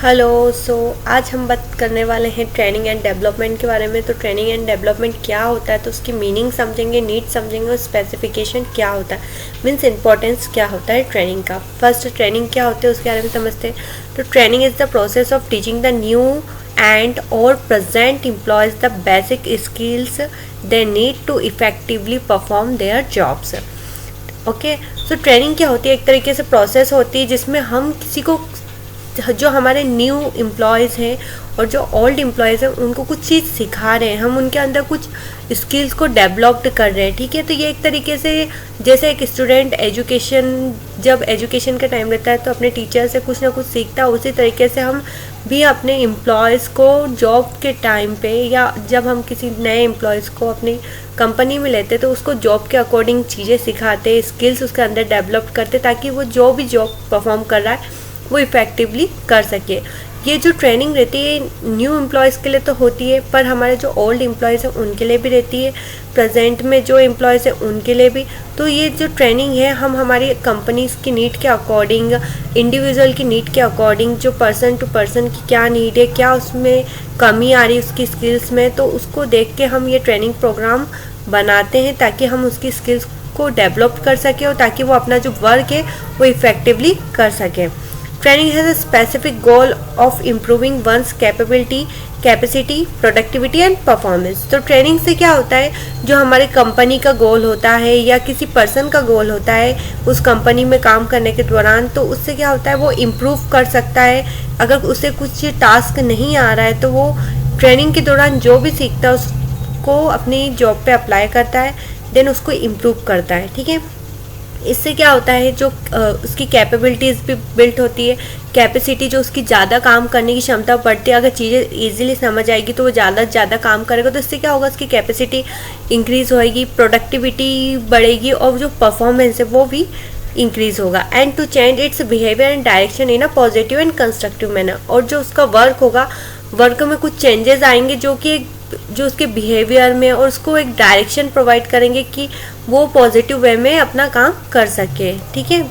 आज हम बात करने वाले हैं ट्रेनिंग एंड डेवलपमेंट के बारे में। तो ट्रेनिंग एंड डेवलपमेंट क्या होता है, तो उसकी मीनिंग समझेंगे, नीड समझेंगे और स्पेसिफिकेशन क्या होता है, मीन्स इंपॉर्टेंस क्या होता है ट्रेनिंग का। फर्स्ट ट्रेनिंग क्या होती है उसके बारे में समझते हैं। तो training is the process of teaching the new and और present employees the basic skills they need to effectively perform their jobs. Okay, so training क्या होती है, एक तरीके से प्रोसेस होती है जिसमें हम किसी को, जो हमारे न्यू एम्प्लॉयज़ हैं और जो ओल्ड एम्प्लॉयज़ हैं, उनको कुछ चीज़ सिखा रहे हैं, हम उनके अंदर कुछ स्किल्स को डेवलप्ड कर रहे हैं। ठीक है, तो ये एक तरीके से जैसे एक स्टूडेंट जब एजुकेशन का टाइम रहता है तो अपने टीचर से कुछ ना कुछ सीखता है, उसी तरीके से हम भी अपने एम्प्लॉयज़ को जॉब के टाइम पे या जब हम किसी नए एम्प्लॉयज़ को अपनी कंपनी में लेते तो उसको जॉब के अकॉर्डिंग चीज़ें सिखाते, स्किल्स उसके अंदर डेवलप करते, ताकि वो जो भी जॉब परफॉर्म कर रहा है वो इफ़ेक्टिवली कर सके। ये जो ट्रेनिंग रहती है न्यू एम्प्लॉयज़ के लिए तो होती है, पर हमारे जो ओल्ड एम्प्लॉयज़ हैं उनके लिए भी रहती है, प्रेजेंट में जो एम्प्लॉयज़ हैं उनके लिए भी। तो ये जो ट्रेनिंग है हम हमारी कंपनीज़ की नीड के अकॉर्डिंग, इंडिविजुअल की नीड के अकॉर्डिंग, जो पर्सन टू पर्सन की क्या नीड है, क्या उसमें कमी आ रही है उसकी स्किल्स में, तो उसको देख के हम ये ट्रेनिंग प्रोग्राम बनाते हैं ताकि हम उसकी स्किल्स को डेवलप कर सकें और ताकि वो अपना जो वर्क है वो इफ़ेक्टिवली कर सकें। Training has a specific goal of improving one's capacity, productivity and performance. तो ट्रेनिंग से क्या होता है, जो हमारे कंपनी का गोल होता है या किसी पर्सन का गोल होता है उस कंपनी में काम करने के दौरान, तो उससे क्या होता है वो इम्प्रूव कर सकता है। अगर उसे कुछ टास्क नहीं आ रहा है तो वो ट्रेनिंग के दौरान जो भी सीखता है उसको अपनी जॉब पे अप्लाई करता है, देन उसको इम्प्रूव करता है। ठीक है, इससे क्या होता है जो उसकी कैपेबिलिटीज़ भी बिल्ट होती है, कैपेसिटी जो उसकी ज़्यादा काम करने की क्षमता बढ़ती है। अगर चीज़ें इजीली समझ आएगी तो वो ज़्यादा से ज़्यादा काम करेगा, तो इससे क्या होगा उसकी कैपेसिटी इंक्रीज़ होएगी, प्रोडक्टिविटी बढ़ेगी और जो परफॉर्मेंस है वो भी इंक्रीज़ होगा। And to change its behaviour and direction in a positive and constructive manner. और जो उसका वर्क होगा, वर्क में कुछ चेंजेस आएंगे जो उसके बिहेवियर में, और उसको एक डायरेक्शन प्रोवाइड करेंगे कि वो पॉजिटिव वे में अपना काम कर सके। ठीक है,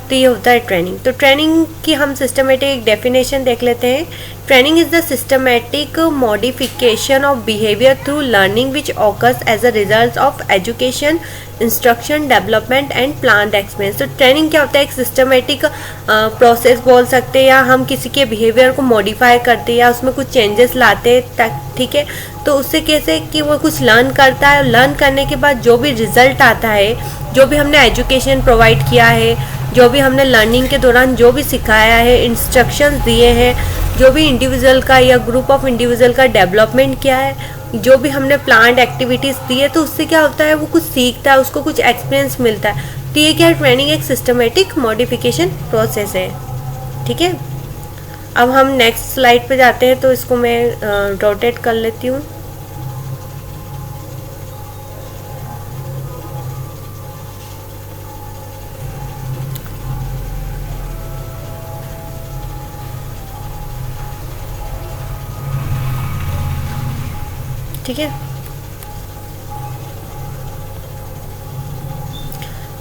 तो ये होता है ट्रेनिंग। तो ट्रेनिंग की हम सिस्टमेटिक डेफिनेशन देख लेते हैं। Training is the systematic modification of behaviour through learning which occurs as a result of education, instruction, development and planned experience. तो ट्रेनिंग क्या होता है, एक सिस्टमेटिक प्रोसेस बोल सकते हैं, या हम किसी के बिहेवियर को मॉडिफाई करते हैं या उसमें कुछ चेंजेस लाते हैं। ठीक है, तो उससे कैसे कि वो कुछ लर्न करता है, लर्न करने के बाद जो भी रिजल्ट आता है, जो भी हमने एजुकेशन प्रोवाइड किया है, जो भी हमने लर्निंग के दौरान जो भी सिखाया है, इंस्ट्रक्शंस दिए हैं, जो भी इंडिविजुअल का या ग्रुप ऑफ इंडिविजुअल का डेवलपमेंट किया है, जो भी हमने प्लान्ड एक्टिविटीज़ दी है, तो उससे क्या होता है वो कुछ सीखता है, उसको कुछ एक्सपीरियंस मिलता है। तो ये क्या है, ट्रेनिंग एक सिस्टमेटिक मॉडिफिकेशन प्रोसेस है। ठीक है, अब हम नेक्स्ट स्लाइड पे जाते हैं, तो इसको मैं रोटेट कर लेती हूँ। ठीक है,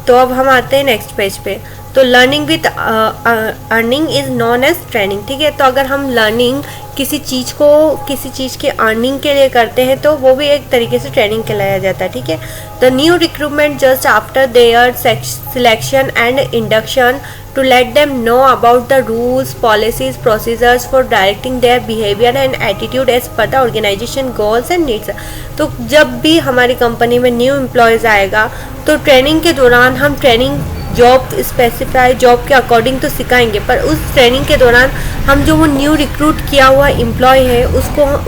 तो अब हम आते हैं नेक्स्ट पेज पे। तो learning with earning is known as training. ठीक है, तो अगर हम लर्निंग किसी चीज़ के अर्निंग के लिए करते हैं तो वो भी एक तरीके से ट्रेनिंग कहलाया जाता है। ठीक है, the new recruitment just after their selection and induction to let them know about the rules, policies, procedures for directing their behavior and attitude as per the organization goals and needs। तो जब भी हमारी company में new employees आएगा तो training के दौरान हम ट्रेनिंग जॉब स्पेसिफाई जॉब के अकॉर्डिंग तो सिखाएंगे, पर उस ट्रेनिंग के दौरान हम जो वो न्यू रिक्रूट किया हुआ एम्प्लॉय है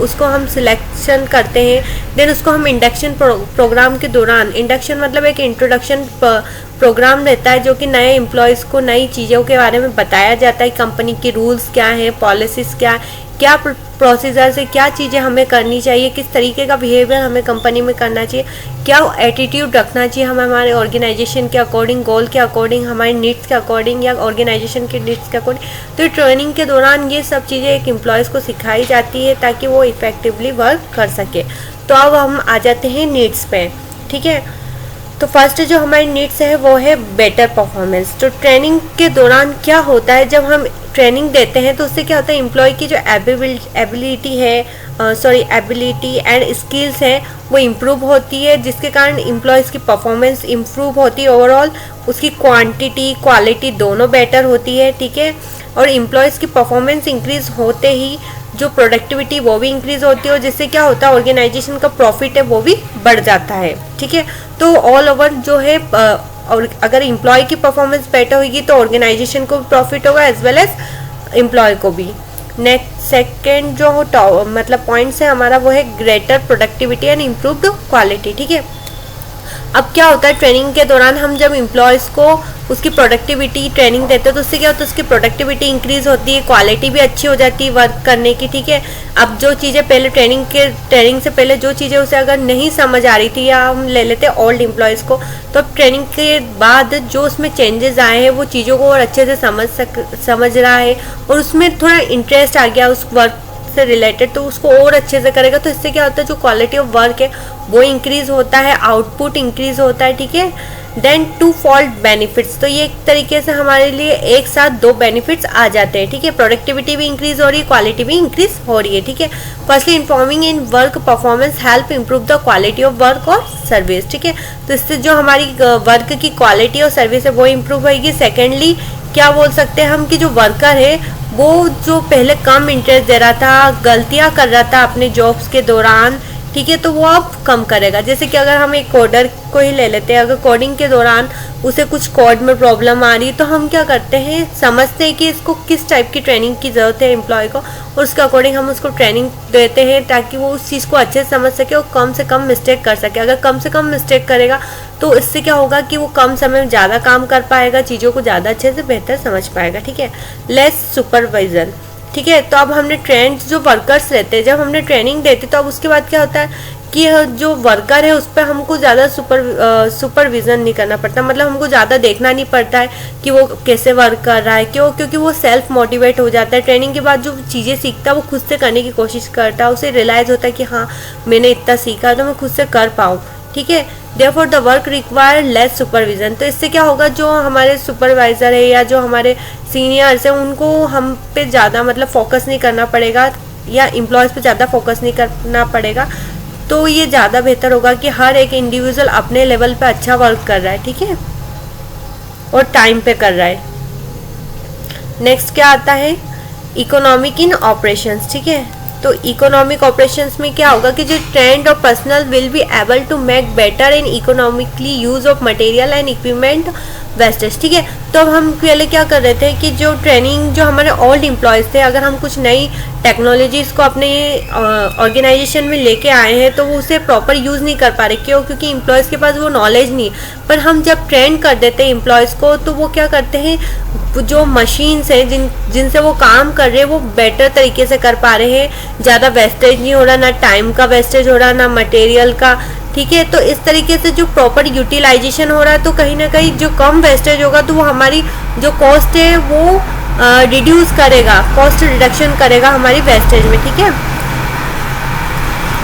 उसको हम सिलेक्शन करते हैं, देन उसको हम इंडक्शन प्रोग्राम के दौरान, इंडक्शन मतलब एक इंट्रोडक्शन प्रोग्राम रहता है जो कि नए एम्प्लॉयज़ को नई चीज़ों के बारे में बताया जाता है, कंपनी के रूल्स क्या हैं, पॉलिसीज़ क्या प्रोसीजर से क्या चीज़ें हमें करनी चाहिए, किस तरीके का बिहेवियर हमें कंपनी में करना चाहिए, क्या एटीट्यूड रखना चाहिए हमें हमारे ऑर्गेनाइजेशन के अकॉर्डिंग, गोल के अकॉर्डिंग, हमारे नीड्स के अकॉर्डिंग या ऑर्गेनाइजेशन के नीड्स के अकॉर्डिंग। तो ट्रेनिंग के दौरान ये सब चीज़ें एक एम्प्लॉयज़ को सिखाई जाती है ताकि वो इफ़ेक्टिवली वर्क कर सके। तो अब हम आ जाते हैं नीड्स पे। ठीक है, तो फर्स्ट जो हमारी नीड्स है वो है बेटर परफॉर्मेंस। तो ट्रेनिंग के दौरान क्या होता है, जब हम ट्रेनिंग देते हैं तो उससे क्या होता है, एम्प्लॉय की जो एबिलिटी है एबिलिटी एंड स्किल्स हैं वो इम्प्रूव होती है, जिसके कारण एम्प्लॉयज़ की परफॉर्मेंस इम्प्रूव होती है, ओवरऑल उसकी क्वांटिटी क्वालिटी दोनों बेटर होती है, ठीक है। और एम्प्लॉयज़ की परफॉर्मेंस इंक्रीज होते ही जो प्रोडक्टिविटी वो भी इंक्रीज होती है, और जिससे क्या होता है, ऑर्गेनाइजेशन का प्रॉफिट है वो भी बढ़ जाता है, ठीक है। तो ऑल ओवर जो है और अगर एम्प्लॉय की परफॉर्मेंस बेटर होगी तो ऑर्गेनाइजेशन को भी प्रॉफिट होगा एज वेल एज एम्प्लॉय को भी। नेक्स्ट सेकेंड जो मतलब पॉइंट्स है हमारा वो है greater productivity and improved quality, ठीक है। अब क्या होता है, ट्रेनिंग के दौरान हम जब एम्प्लॉयज़ को उसकी प्रोडक्टिविटी ट्रेनिंग देते हैं तो उससे क्या होता है, उसकी प्रोडक्टिविटी इंक्रीज होती है, क्वालिटी भी अच्छी हो जाती है वर्क करने की, ठीक है। अब जो चीज़ें पहले ट्रेनिंग से पहले जो चीज़ें उसे अगर नहीं समझ आ रही थी, या हम ले लेते हैं ओल्ड एम्प्लॉयज़ को, तो अब ट्रेनिंग के बाद जो उसमें चेंजेस आए हैं वो चीज़ों को और अच्छे से समझ रहा है, और उसमें थोड़ा इंटरेस्ट आ गया उस वर्क से रिलेटेड, तो उसको और अच्छे से करेगा। तो इससे क्या होता है, जो क्वालिटी ऑफ वर्क है वो इंक्रीज होता है, आउटपुट इंक्रीज होता है, ठीक है। देन टू फॉल्ट बेनिफिट्स, तो ये एक तरीके से हमारे लिए एक साथ दो बेनिफिट्स आ जाते हैं, ठीक है। प्रोडक्टिविटी भी इंक्रीज हो रही है, क्वालिटी भी इंक्रीज हो रही है, ठीक है। Firstly informing in work performance help improve the quality of work और सर्विस, ठीक है। तो इससे जो हमारी वर्क की क्वालिटी और सर्विस है वो इंप्रूव होगी। सेकेंडली क्या बोल सकते हैं हम कि जो वर्कर है वो जो पहले कम इंटरेस्ट दे रहा था, गलतियां कर रहा था अपने जॉब्स के दौरान, ठीक है, तो वो अब कम करेगा। जैसे कि अगर हम एक कोडर को ही ले लेते हैं, अगर कोडिंग के दौरान उसे कुछ कोड में प्रॉब्लम आ रही है तो हम क्या करते हैं, समझते हैं कि इसको किस टाइप की ट्रेनिंग की ज़रूरत है एम्प्लॉय को, और उसके अकॉर्डिंग हम उसको ट्रेनिंग देते हैं ताकि वो उस चीज़ को अच्छे से समझ सके और कम से कम मिस्टेक कर सके। अगर कम से कम मिस्टेक करेगा तो इससे क्या होगा कि वो कम समय में ज़्यादा काम कर पाएगा, चीज़ों को ज़्यादा अच्छे से बेहतर समझ पाएगा, ठीक है। लेस सुपरवाइजन, ठीक है। तो अब हमने ट्रेंड जो वर्कर्स रहते हैं, जब हमने ट्रेनिंग देते तो अब उसके बाद क्या होता है कि जो वर्कर है उस पर हमको ज़्यादा सुपरविज़न नहीं करना पड़ता, मतलब हमको ज़्यादा देखना नहीं पड़ता है कि वो कैसे वर्क कर रहा है, क्योंकि वो सेल्फ मोटिवेट हो जाता है। ट्रेनिंग के बाद जो चीज़ें सीखता है वो खुद से करने की कोशिश करता है, उसे रियलाइज़ होता है कि हाँ मैंने इतना सीखा तो मैं खुद से कर पाऊँ, ठीक है। Therefore the work require less supervision, तो इससे क्या होगा, जो हमारे सुपरवाइज़र है या जो हमारे सीनियर्स हैं उनको हम पे ज़्यादा मतलब फोकस नहीं करना पड़ेगा, या एम्प्लॉयज़ पे ज़्यादा फोकस नहीं करना पड़ेगा। तो ये ज़्यादा बेहतर होगा कि हर एक इंडिविजुअल अपने लेवल पे अच्छा वर्क कर रहा है, ठीक है, और टाइम पे कर रहा है। नेक्स्ट क्या आता है, इकोनॉमिक इन ऑपरेशंस, ठीक है। तो इकोनॉमिक ऑपरेशंस में क्या होगा कि जो ट्रेंड और personnel will be able to make better and economically use of material and equipment wastage, ठीक है। तो अब हम पहले क्या कर रहे थे कि जो ट्रेनिंग जो हमारे ओल्ड एम्प्लॉयज़ थे, अगर हम कुछ नई टेक्नोलॉजीज़ को अपने ऑर्गेनाइजेशन में लेके आए हैं तो वो उसे प्रॉपर यूज़ नहीं कर पा रहे, क्यों, क्योंकि एम्प्लॉयज़ के पास वो नॉलेज नहीं है। पर हम जब ट्रेन कर देते हैं एम्प्लॉयज़ को तो वो क्या करते हैं, जो मशीन्स हैं जिनसे वो काम कर रहे हैं वो बेटर तरीके से कर पा रहे हैं, ज़्यादा वेस्टेज नहीं हो रहा, ना टाइम का वेस्टेज हो रहा, ना मटेरियल का, ठीक है। तो इस तरीके से जो प्रॉपर यूटिलाइजेशन हो रहा है तो कहीं ना कहीं जो कम वेस्टेज होगा तो वो हमारी जो कॉस्ट है वो रिड्यूस करेगा, कॉस्ट रिडक्शन करेगा हमारी वेस्टेज में, ठीक है।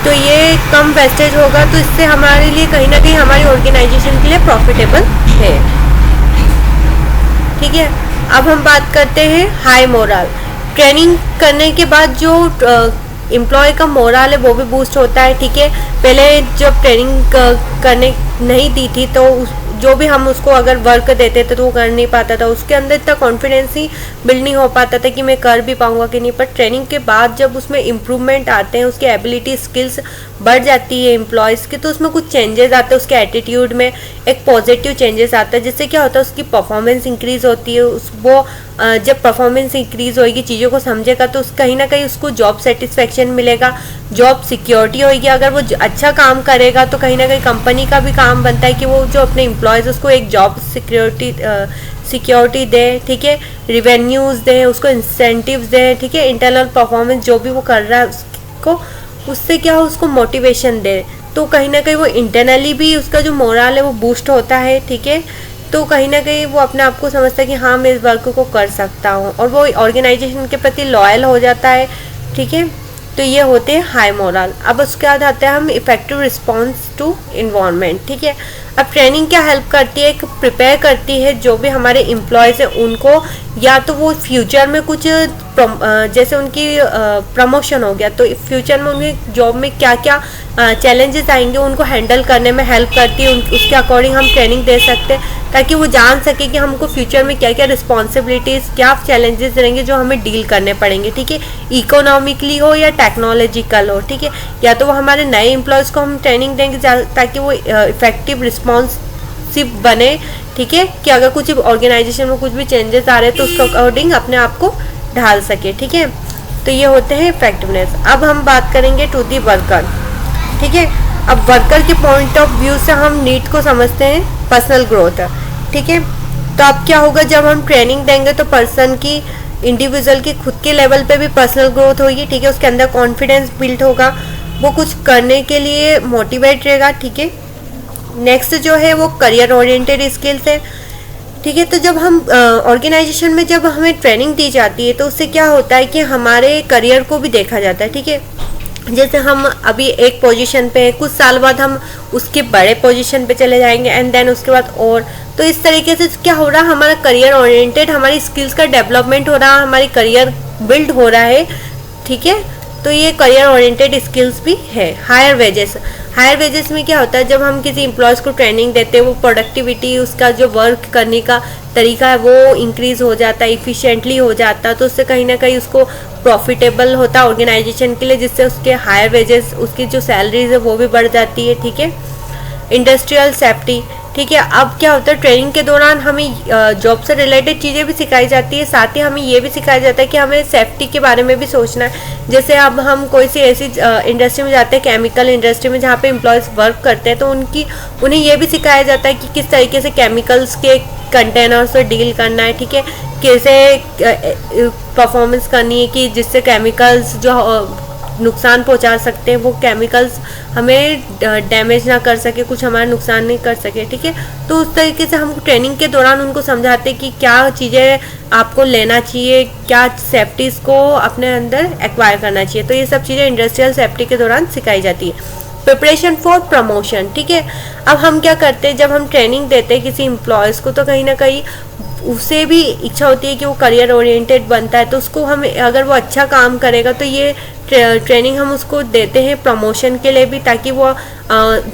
तो ये कम वेस्टेज होगा तो इससे हमारे लिए कहीं ना कहीं हमारी ऑर्गेनाइजेशन के लिए प्रॉफिटेबल है, ठीक है। अब हम बात करते हैं हाई मोरल। ट्रेनिंग करने के बाद जो एम्प्लॉय का मोरल है वो भी बूस्ट होता है, ठीक है। पहले जब ट्रेनिंग करने नहीं दी थी तो जो भी हम उसको अगर वर्क देते थे तो वो कर नहीं पाता था, उसके अंदर इतना कॉन्फिडेंस ही बिल्ड नहीं हो पाता था कि मैं कर भी पाऊंगा कि नहीं। पर ट्रेनिंग के बाद जब उसमें इम्प्रूवमेंट आते हैं, उसकी एबिलिटी स्किल्स बढ़ जाती है एम्प्लॉयज़ की, तो उसमें कुछ चेंजेस आते हैं, उसके एटीट्यूड में एक पॉजिटिव चेंजेस आता है, जिससे क्या होता है उसकी परफॉर्मेंस इंक्रीज़ होती है। वो जब परफॉर्मेंस इंक्रीज़ होगी, चीज़ों को समझेगा तो कहीं ना कहीं उसको जॉब सेटिस्फेक्शन मिलेगा, जॉब सिक्योरिटी होगी। अगर वो अच्छा काम करेगा तो कहीं ना कहीं कंपनी का भी काम बनता है कि वो जो अपने एम्प्लॉयज़ उसको एक जॉब सिक्योरिटी दे, ठीक है, रिवेन्यूज़ दे, उसको इंसेंटिव्स दे, ठीक है, इंटरनल परफॉर्मेंस जो भी वो कर रहा है उसको, उससे क्या हो उसको मोटिवेशन दे, तो कहीं ना कहीं वो इंटरनली भी उसका जो मोरल है वो बूस्ट होता है, ठीक है। तो कहीं ना कहीं वो अपने आप को समझता है कि हाँ मैं इस वर्क को कर सकता हूँ, और वो ऑर्गेनाइजेशन के प्रति लॉयल हो जाता है, ठीक है। तो ये होते हैं हाई मोरल। अब उसके बाद आते हैं हम इफेक्टिव रिस्पॉन्स टू इन्वायरमेंट, ठीक है। अब ट्रेनिंग क्या हेल्प करती है, प्रिपेयर करती है जो भी हमारे एम्प्लॉयज़ हैं उनको, या तो वो फ्यूचर में कुछ जैसे उनकी प्रमोशन हो गया तो फ्यूचर में उनकी जॉब में क्या क्या चैलेंजेस आएंगे उनको हैंडल करने में हेल्प करती है। उसके अकॉर्डिंग हम ट्रेनिंग दे सकते हैं ताकि वो जान सके कि हमको फ्यूचर में क्या क्या रिस्पॉन्सिबिलिटीज़, क्या चैलेंजेस रहेंगे जो हमें डील करने पड़ेंगे, ठीक है, इकोनॉमिकली हो या टेक्नोलॉजिकल हो, ठीक है। या तो वो हमारे नए एम्प्लॉयज़ को हम ट्रेनिंग देंगे ताकि वो इफेक्टिव रिस्पॉन्सिव बने, ठीक है, कि अगर कुछ ऑर्गेनाइजेशन में कुछ भी चेंजेस आ रहे हैं तो उसके अकॉर्डिंग अपने आप को ढाल सके, ठीक है। तो ये होते हैं इफेक्टिवनेस। अब हम बात करेंगे टू दी वर्कर, ठीक है। अब वर्कर के पॉइंट ऑफ व्यू से हम नीड को समझते हैं पर्सनल ग्रोथ, ठीक है। तो अब क्या होगा, जब हम ट्रेनिंग देंगे तो पर्सन की, इंडिविजुअल की खुद के लेवल पे भी पर्सनल ग्रोथ होगी, ठीक है, उसके अंदर कॉन्फिडेंस बिल्ड होगा, वो कुछ करने के लिए मोटिवेट रहेगा, ठीक है। नेक्स्ट जो है वो करियर ओरिएंटेड स्किल्स है, ठीक है। तो जब हम ऑर्गेनाइजेशन में जब हमें ट्रेनिंग दी जाती है तो उससे क्या होता है कि हमारे करियर को भी देखा जाता है, ठीक है। जैसे हम अभी एक पोजीशन पे, कुछ साल बाद हम उसके बड़े पोजीशन पे चले जाएंगे एंड देन उसके बाद और, तो इस तरीके से क्या हो रहा है, हमारा करियर ओरिएंटेड, हमारी स्किल्स का डेवलपमेंट हो रहा है, हमारी करियर बिल्ड हो रहा है, ठीक है। तो ये करियर ओरिएंटेड स्किल्स भी है। हायर वेजेस, हायर वेजेस में क्या होता है, जब हम किसी एम्प्लॉयज़ को ट्रेनिंग देते हैं वो प्रोडक्टिविटी, उसका जो वर्क करने का तरीका है वो इंक्रीज़ हो जाता है, इफ़िशिएंटली हो जाता है, तो उससे कहीं ना कहीं उसको प्रॉफिटेबल होता है ऑर्गेनाइजेशन के लिए, जिससे उसके हायर वेजेस, उसकी जो सैलरीज है वो भी बढ़ जाती है, ठीक है। इंडस्ट्रियल सेफ्टी, ठीक है। अब क्या होता है, ट्रेनिंग के दौरान हमें जॉब से रिलेटेड चीज़ें भी सिखाई जाती है, साथ ही हमें ये भी सिखाया जाता है कि हमें सेफ्टी के बारे में भी सोचना है। जैसे अब हम कोई सी ऐसी इंडस्ट्री में जाते हैं, केमिकल इंडस्ट्री में, जहाँ पे एम्प्लॉयज़ वर्क करते हैं, तो उन्हें ये भी सिखाया जाता है कि किस तरीके से केमिकल्स के कंटेनर से डील करना है, ठीक है, कैसे परफॉर्मेंस करनी है कि जिससे केमिकल्स जो नुकसान पहुंचा सकते हैं वो केमिकल्स हमें डैमेज ना कर सके, कुछ हमारा नुकसान नहीं कर सके, ठीक है। तो उस तरीके से हम ट्रेनिंग के दौरान उनको समझाते हैं कि क्या चीज़ें आपको लेना चाहिए, क्या सेफ्टीज़ को अपने अंदर एक्वायर करना चाहिए। तो ये सब चीज़ें इंडस्ट्रियल सेफ्टी के दौरान सिखाई जाती है। प्रिपरेशन फॉर प्रमोशन, ठीक है। अब हम क्या करते हैं, जब हम ट्रेनिंग देते हैं किसी एम्प्लॉयज़ को तो कहीं ना कहीं उसे भी इच्छा होती है कि वो करियर ओरिएंटेड बनता है, तो उसको हम, अगर वो अच्छा काम करेगा तो ये ट्रेनिंग हम उसको देते हैं प्रमोशन के लिए भी, ताकि वो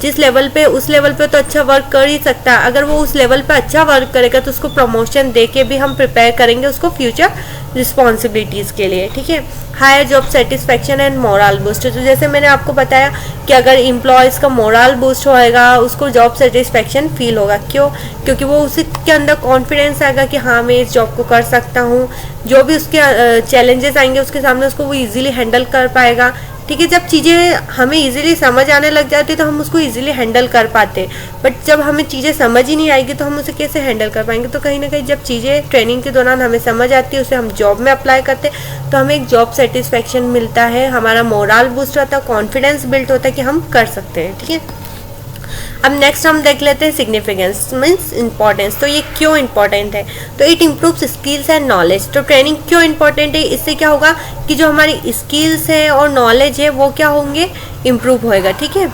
जिस लेवल पे, उस लेवल पे तो अच्छा वर्क कर ही सकता है, अगर वो उस लेवल पे अच्छा वर्क करेगा तो उसको प्रमोशन दे के भी हम प्रिपेयर करेंगे उसको फ्यूचर रिस्पॉन्सिबिलिटीज़ के लिए, ठीक है। Higher job satisfaction and morale boost, तो जैसे मैंने आपको बताया कि अगर एम्प्लॉयज़ का मोरल बूस्ट होएगा, उसको जॉब सेटिस्फैक्शन फील होगा, क्यों, क्योंकि वो उसी के अंदर कॉन्फिडेंस आएगा कि हाँ मैं इस जॉब को कर सकता हूँ, जो भी उसके चैलेंजेस आएंगे उसके सामने उसको वो ईजिली हैंडल कर पाएगा, ठीक है। जब चीज़ें हमें इजीली समझ आने लग जाती है तो हम उसको इजीली हैंडल कर पाते हैं, बट जब हमें चीज़ें समझ ही नहीं आएगी तो हम उसे कैसे हैंडल कर पाएंगे। तो कहीं ना कहीं जब चीज़ें ट्रेनिंग के दौरान हमें समझ आती है, उसे हम जॉब में अप्लाई करते हैं तो हमें एक जॉब सेटिस्फैक्शन मिलता है, हमारा मोरल बूस्ट होता है, कॉन्फिडेंस बिल्ड होता है कि हम कर सकते हैं, ठीक है। अब नेक्स्ट हम देख लेते हैं सिग्निफिकेंस मीन्स इंपॉर्टेंस। तो ये क्यों इंपॉर्टेंट है, तो it improves skills and knowledge. तो ट्रेनिंग क्यों इंपॉर्टेंट है, इससे क्या होगा कि जो हमारी स्किल्स है और नॉलेज है वो क्या होंगे, इम्प्रूव होएगा, ठीक है।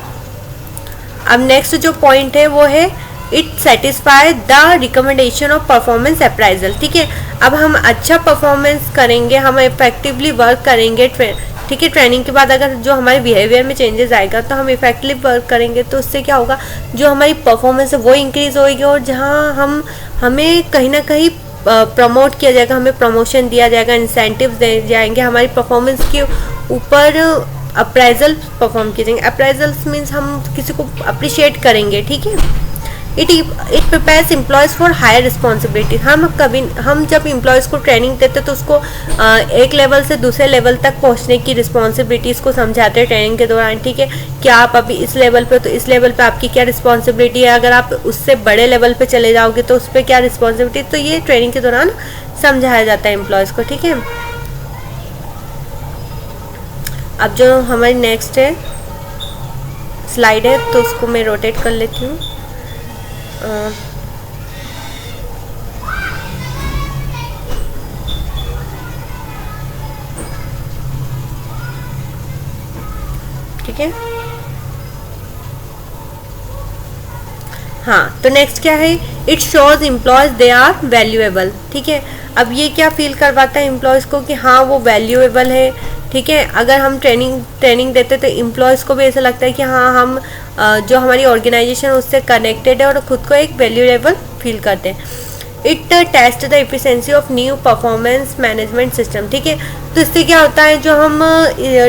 अब नेक्स्ट जो पॉइंट है वो है it satisfy the recommendation of performance appraisal, ठीक है। अब हम अच्छा परफॉर्मेंस करेंगे, हम इफेक्टिवली वर्क करेंगे, ठीक है, ट्रेनिंग के बाद अगर जो हमारे बिहेवियर में चेंजेस आएगा तो हम इफेक्टिवली वर्क करेंगे, तो उससे क्या होगा, जो हमारी परफॉर्मेंस है वो इंक्रीज होगी, और जहाँ हमें कहीं ना कहीं प्रमोट किया जाएगा, हमें प्रमोशन दिया जाएगा, इंसेंटिव्स दिए जाएंगे, हमारी परफॉर्मेंस के ऊपर अप्राइजल परफॉर्म किए जाएंगे। अप्राइजल्स मीन्स हम किसी को अप्रिशिएट करेंगे, ठीक है। It prepares employees for higher responsibility. हम जब एम्प्लॉयज़ को ट्रेनिंग देते तो उसको एक लेवल से दूसरे लेवल तक पहुंचने की रिस्पॉन्सिबिलिटीज़ को समझाते हैं ट्रेनिंग के दौरान, ठीक है। कि आप अभी इस लेवल पे, तो इस लेवल पे आपकी क्या रिस्पॉन्सिबिलिटी है, अगर आप उससे बड़े लेवल पे चले जाओगे तो उस पर क्या रिस्पॉन्सिबिलिटी, तो ये ट्रेनिंग के दौरान समझाया जाता है एम्प्लॉयज़ को, ठीक है। अब जो हमारी नेक्स्ट है स्लाइड है तो उसको मैं रोटेट कर लेती हूँ। ठीक है, हाँ, तो नेक्स्ट क्या है, it shows employees they are valuable. ठीक है, अब ये क्या फील करवाता है एम्प्लॉयज़ को कि हाँ वो वैल्यूएबल है। ठीक है, अगर हम ट्रेनिंग देते तो एम्प्लॉयज़ को भी ऐसा लगता है कि हाँ हम जो हमारी ऑर्गेनाइजेशन उससे कनेक्टेड है और खुद को एक वैल्यूएबल फील करते हैं। It taste the efficiency of new performance management system. ठीक है, तो इससे क्या होता है, जो हम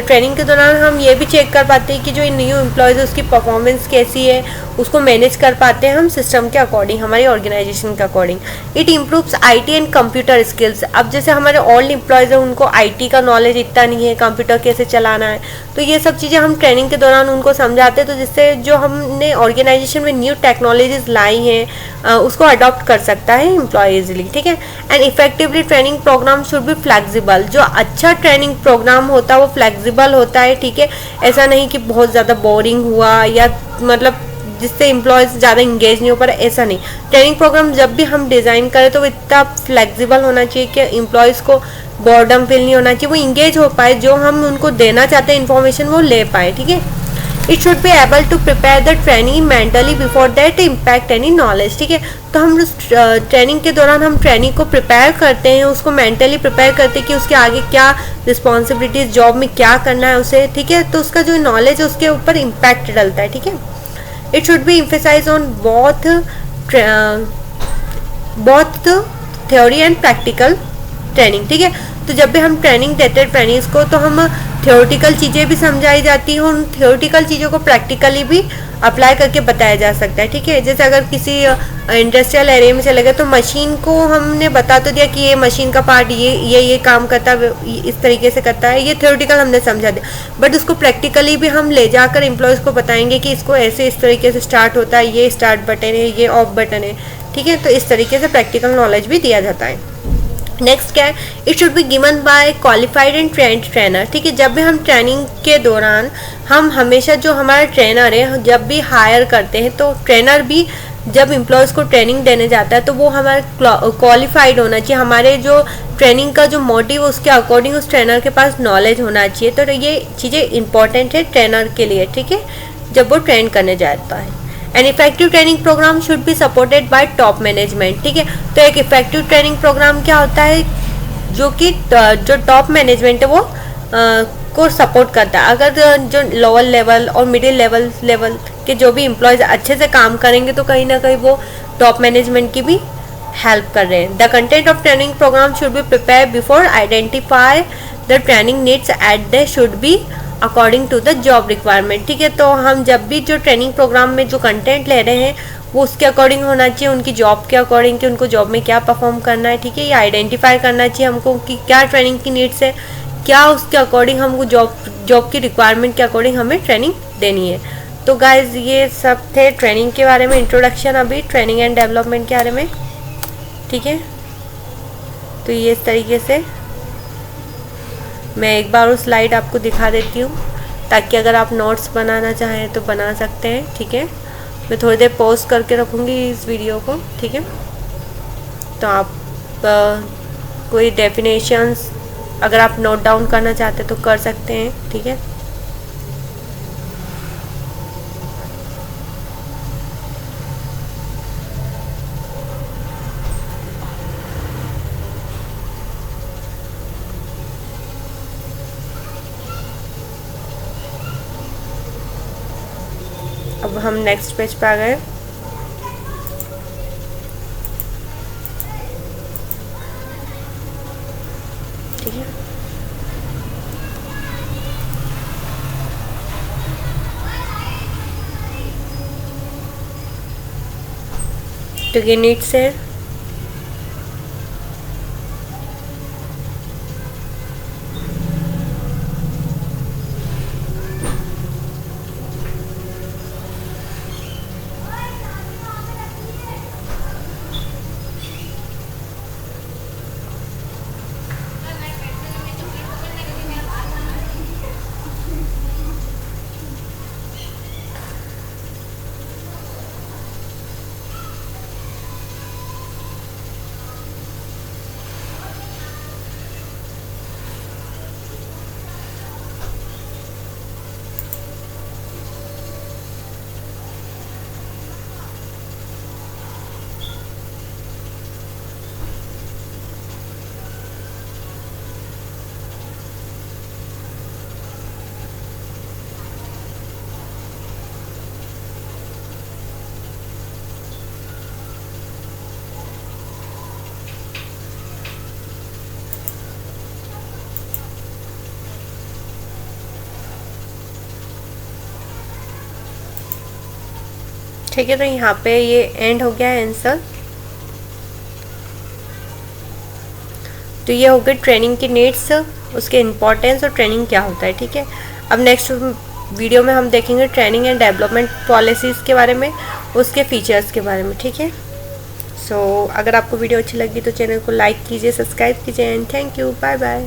ट्रेनिंग के दौरान हम ये भी चेक कर पाते हैं कि जो न्यू एम्प्लॉयज़ है उसकी परफॉर्मेंस कैसी है, उसको मैनेज कर पाते हैं हम सिस्टम के अकॉर्डिंग, हमारी ऑर्गेनाइजेशन के according. It improves IT and computer skills. अब जैसे हमारे ओल्ड एम्प्लॉयज़ हैं उनको आईटी का नॉलेज इतना नहीं है, कंप्यूटर कैसे चलाना है, तो ये सब चीज़ें हम ट्रेनिंग के दौरान उनको समझाते हैं, तो जिससे जो हमने ऑर्गेनाइजेशन में न्यू टेक्नोलॉजीज लाई हैं उसको अडॉप्ट कर सकता है एम्प्लॉय इजिली। ठीक है, and effectively training program should be flexible. जो अच्छा ट्रेनिंग प्रोग्राम होता है वो फ्लेक्सिबल होता है। ठीक है, ऐसा नहीं कि बहुत ज़्यादा बोरिंग हुआ या मतलब जिससे एम्प्लॉयज़ ज़्यादा इंगेज नहीं हो पा रहा, ऐसा नहीं। ट्रेनिंग प्रोग्राम जब भी हम डिज़ाइन करें तो वो इतना फ्लेक्सिबल होना चाहिए कि एम्प्लॉयज़ को बॉर्डम फील नहीं होना चाहिए, वो इंगेज हो पाए, जो हम उनको देना चाहते हैं इन्फॉर्मेशन वो ले पाए। ठीक है, it should be able to prepare the training mentally before that impact any knowledge. ठीक है, तो हम उस ट्रेनिंग के दौरान हम ट्रेनिंग को प्रिपेयर करते हैं, उसको मेंटली प्रिपेयर करते हैं कि उसके आगे क्या रिस्पॉन्सिबिलिटीज, जॉब में क्या करना है उसे। ठीक है, तो उसका जो नॉलेज है उसके ऊपर इम्पैक्ट डलता है। ठीक है, it should be emphasise on both theory and practical training. ठीक है, तो जब भी हम ट्रेनिंग देते हैं ट्रेनिंग्स को तो हम थ्योरेटिकल चीज़ें भी समझाई जाती हैं, उन थ्योरेटिकल चीज़ों को प्रैक्टिकली भी अप्लाई करके बताया जा सकता है। ठीक है, जैसे अगर किसी इंडस्ट्रियल एरिया में चले गए तो मशीन को हमने बता तो दिया कि ये मशीन का पार्ट ये काम करता है, इस तरीके से करता है, ये थ्योरेटिकल हमने समझा दिया, बट उसको प्रैक्टिकली भी हम ले जाकर एम्प्लॉयज़ को बताएंगे कि इसको ऐसे इस तरीके से स्टार्ट होता है, ये स्टार्ट बटन है, ये ऑफ बटन है। ठीक है, तो इस तरीके से प्रैक्टिकल नॉलेज भी दिया जाता है। नेक्स्ट क्या है, it should be given by qualified and trend trainer. ठीक है, जब भी हम ट्रेनिंग के दौरान हम हमेशा जो हमारा ट्रेनर है जब भी हायर करते हैं तो ट्रेनर भी जब एम्प्लॉयज़ को ट्रेनिंग देने जाता है तो वो हमारा क्वालिफाइड होना चाहिए, हमारे जो ट्रेनिंग का जो मोटिव उसके अकॉर्डिंग उस ट्रेनर के पास नॉलेज होना चाहिए। तो ये चीज़ें इंपॉर्टेंट है ट्रेनर के लिए। ठीक है, जब वो ट्रेन करने जाता है। An effective training program should be supported by top management. ठीक है, तो एक इफेक्टिव ट्रेनिंग प्रोग्राम क्या होता है, जो कि जो टॉप मैनेजमेंट है वो को सपोर्ट करता है। अगर जो लोअर लेवल और मिडिल लेवल के जो भी एम्प्लॉयज़ अच्छे से काम करेंगे तो कहीं ना कहीं वो टॉप मैनेजमेंट की भी हेल्प कर रहे हैं। The content of training program should be prepare before identify the training needs at the should be according to the job requirement. ठीक है, तो हम जब भी जो ट्रेनिंग प्रोग्राम में जो कंटेंट ले रहे हैं वो उसके अकॉर्डिंग होना चाहिए, उनकी जॉब के अकॉर्डिंग कि उनको जॉब में क्या परफॉर्म करना है। ठीक है, ये आइडेंटिफाई करना चाहिए हमको कि क्या ट्रेनिंग की नीड्स है, क्या उसके अकॉर्डिंग हमको जॉब की रिक्वायरमेंट के अकॉर्डिंग हमें ट्रेनिंग देनी है। तो गाइज ये सब थे ट्रेनिंग के बारे में इंट्रोडक्शन, अभी ट्रेनिंग एंड डेवलपमेंट के बारे में। ठीक है, तो ये इस तरीके से मैं एक बार उस स्लाइड आपको दिखा देती हूँ ताकि अगर आप नोट्स बनाना चाहें तो बना सकते हैं। ठीक है, मैं थोड़ी देर पॉज करके रखूँगी इस वीडियो को। ठीक है, तो आप कोई डेफिनेशंस अगर आप नोट डाउन करना चाहते तो कर सकते हैं। ठीक है, अब हम नेक्स्ट पेज पे आ गए। ठीक है, तो ये नीड्स है। ठीक है, तो यहाँ पे ये एंड हो गया है आंसर। तो ये हो गई ट्रेनिंग की नीड्स, उसके इम्पोर्टेंस और ट्रेनिंग क्या होता है। ठीक है, अब नेक्स्ट वीडियो में हम देखेंगे ट्रेनिंग एंड डेवलपमेंट पॉलिसीज़ के बारे में, उसके फीचर्स के बारे में। ठीक है, सो अगर आपको वीडियो अच्छी लगी तो चैनल को लाइक कीजिए, सब्सक्राइब कीजिए and thank you, bye bye.